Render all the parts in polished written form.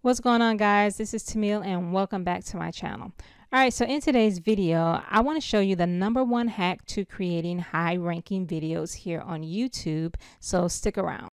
What's going on, guys? This is Tamil and welcome back to my channel. Alright, so in today's video, I want to show you the #1 hack to creating high-ranking videos here on YouTube, so stick around.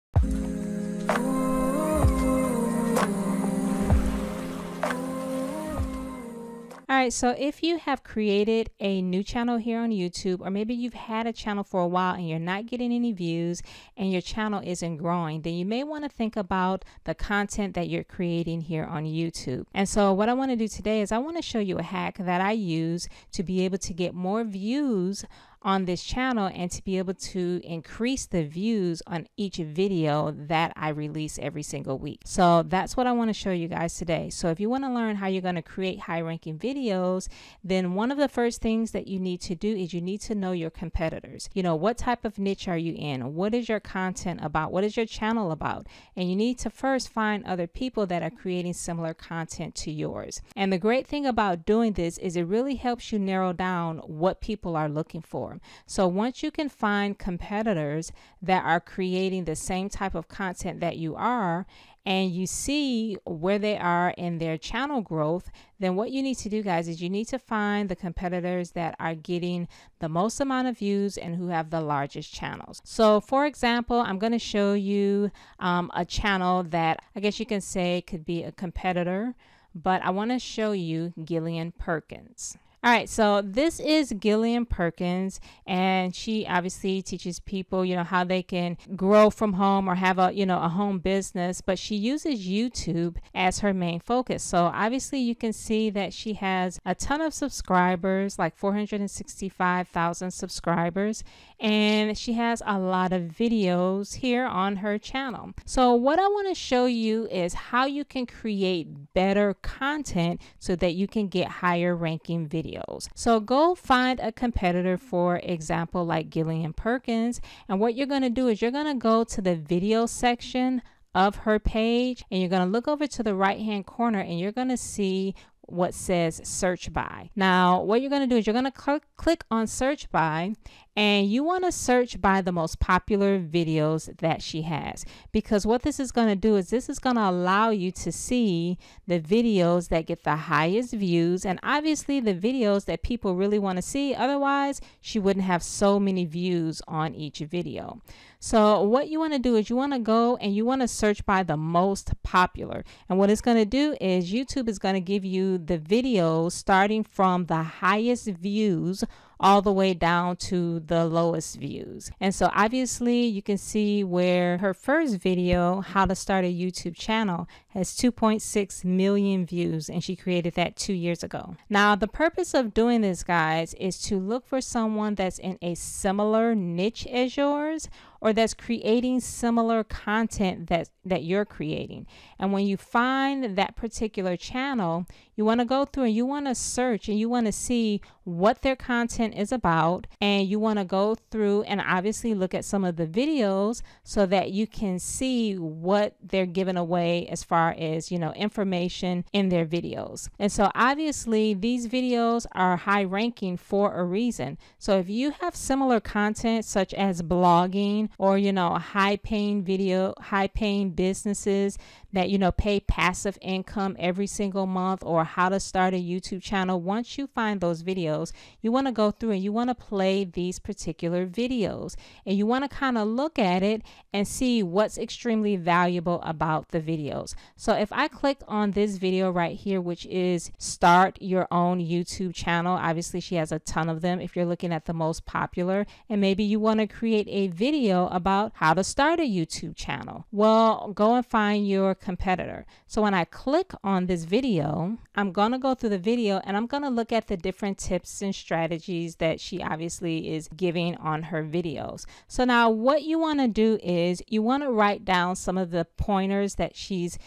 Alright, so if you have created a new channel here on YouTube, or maybe you've had a channel for a while and you're not getting any views and your channel isn't growing, then you may want to think about the content that you're creating here on YouTube. And so what I want to do today is I want to show you a hack that I use to be able to get more views on this channel and to be able to increase the views on each video that I release every single week. So that's what I want to show you guys today. So if you want to learn how you're going to create high-ranking videos, then one of the first things that you need to do is you need to know your competitors. You know, what type of niche are you in? What is your content about? What is your channel about? And you need to first find other people that are creating similar content to yours. And the great thing about doing this is it really helps you narrow down what people are looking for. So once you can find competitors that are creating the same type of content that you are, and you see where they are in their channel growth, then what you need to do, guys, is you need to find the competitors that are getting the most amount of views and who have the largest channels. So for example, I'm going to show you a channel that I guess you can say could be a competitor, but I want to show you Gillian Perkins. All right, so this is Gillian Perkins, and she obviously teaches people, you know, how they can grow from home or have a, a home business, but she uses YouTube as her main focus. So obviously you can see that she has a ton of subscribers, like 465,000 subscribers, and she has a lot of videos here on her channel. So what I want to show you is how you can create better content so that you can get higher ranking videos. So go find a competitor, for example, like Gillian Perkins, and what you're going to do is you're going to go to the video section of her page, and you're going to look over to the right hand corner, and you're going to see what says search by. Now what you're going to do is you're going to click on search by, and you want to search by the most popular videos that she has, because what this is going to do is this is going to allow you to see the videos that get the highest views, and obviously the videos that people really want to see. Otherwise she wouldn't have so many views on each video. So what you want to do is you want to go and you want to search by the most popular, and what it's going to do is YouTube is going to give you the videos starting from the highest views all the way down to the lowest views. And so obviously you can see where her first video, how to start a YouTube channel, has 2.6 million views, and she created that 2 years ago. Now the purpose of doing this, guys, is to look for someone that's in a similar niche as yours, or that's creating similar content that you're creating. And when you find that particular channel, you want to go through and you want to search and you want to see what their content is about, and you want to go through and obviously look at some of the videos so that you can see what they're giving away as far as, information in their videos. And so obviously these videos are high ranking for a reason. So if you have similar content such as blogging, or high paying businesses that pay passive income every single month, or how to start a YouTube channel, once you find those videos, you want to go through and you want to play these particular videos, and you want to kind of look at it and see what's extremely valuable about the videos. So if I click on this video right here, which is start your own YouTube channel, obviously she has a ton of them if you're looking at the most popular, and maybe you want to create a video about how to start a YouTube channel. Well, go and find your competitor. So when I click on this video, I'm going to go through the video and I'm going to look at the different tips and strategies that she obviously is giving on her videos. So now what you want to do is you want to write down some of the pointers that she's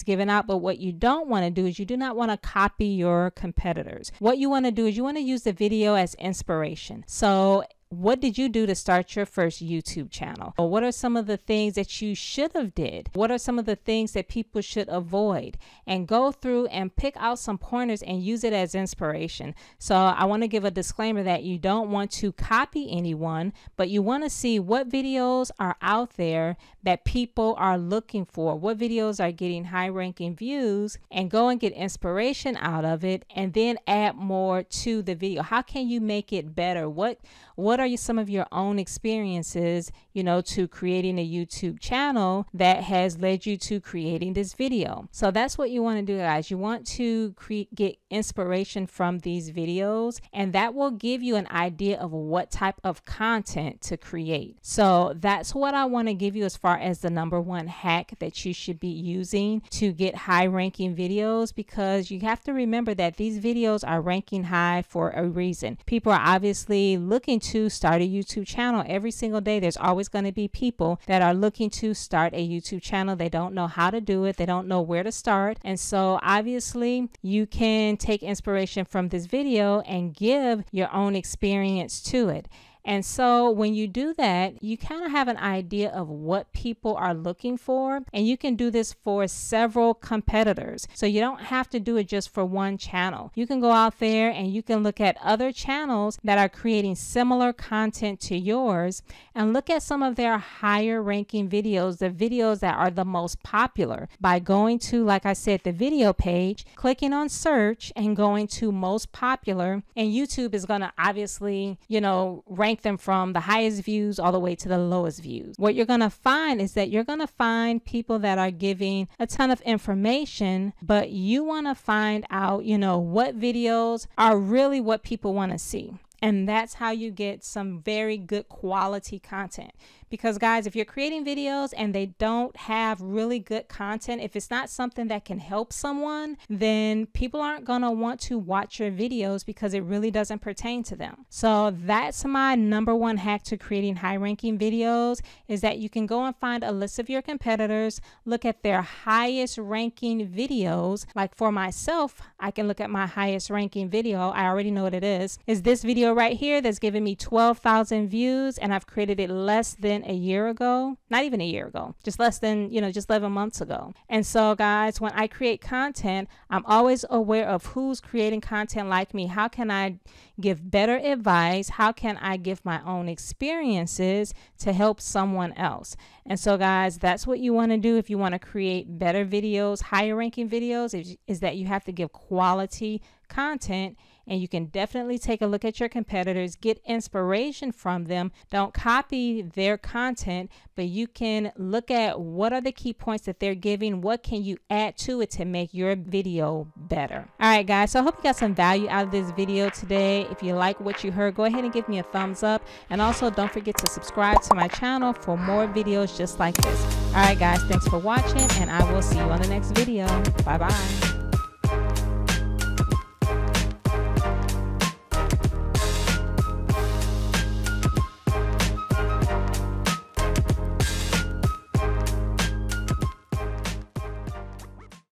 given out, but what you don't want to do is you do not want to copy your competitors. What you want to do is you want to use the video as inspiration. So what did you do to start your first YouTube channel? Or what are some of the things that you should have did? What are some of the things that people should avoid? And go through and pick out some pointers and use it as inspiration. So I want to give a disclaimer that you don't want to copy anyone, but you want to see what videos are out there that people are looking for, what videos are getting high ranking views, and go and get inspiration out of it, and then add more to the video. How can you make it better? What are some of your own experiences, to creating a YouTube channel that has led you to creating this video? So that's what you want to do, guys. You want to get inspiration from these videos, and that will give you an idea of what type of content to create. So that's what I want to give you as far as the #1 hack that you should be using to get high ranking videos, because you have to remember that these videos are ranking high for a reason. People are obviously looking to start a YouTube channel. Every single day there's always going to be people that are looking to start a YouTube channel. They don't know how to do it. They don't know where to start. And so obviously you can take inspiration from this video and give your own experience to it. And so when you do that, you kind of have an idea of what people are looking for, and you can do this for several competitors. So you don't have to do it just for one channel. You can go out there and you can look at other channels that are creating similar content to yours and look at some of their higher ranking videos, the videos that are the most popular, by going to, like I said, the video page, clicking on search and going to most popular, and YouTube is going to obviously, rank them from the highest views all the way to the lowest views. What you're going to find is that you're going to find people that are giving a ton of information, but you want to find out, what videos are really what people want to see. And that's how you get some very good quality content. Because guys, if you're creating videos and they don't have really good content, if it's not something that can help someone, then people aren't going to want to watch your videos because it really doesn't pertain to them. So that's my #1 hack to creating high ranking videos, is that you can go and find a list of your competitors, look at their highest ranking videos. Like for myself, I can look at my highest ranking video. I already know what it is this video right here that's giving me 12,000 views, and I've created it less than a year ago, not even a year ago, just less than, just 11 months ago. And so guys, when I create content, I'm always aware of who's creating content like me. How can I give better advice? How can I give my own experiences to help someone else? And so guys, that's what you want to do if you want to create better videos, higher ranking videos, is that you have to give quality content. And you can definitely take a look at your competitors, get inspiration from them. Don't copy their content, but you can look at what are the key points that they're giving. What can you add to it to make your video better? All right, guys. So I hope you got some value out of this video today. If you like what you heard, go ahead and give me a thumbs up. And also don't forget to subscribe to my channel for more videos just like this. All right, guys. Thanks for watching, and I will see you on the next video. Bye-bye.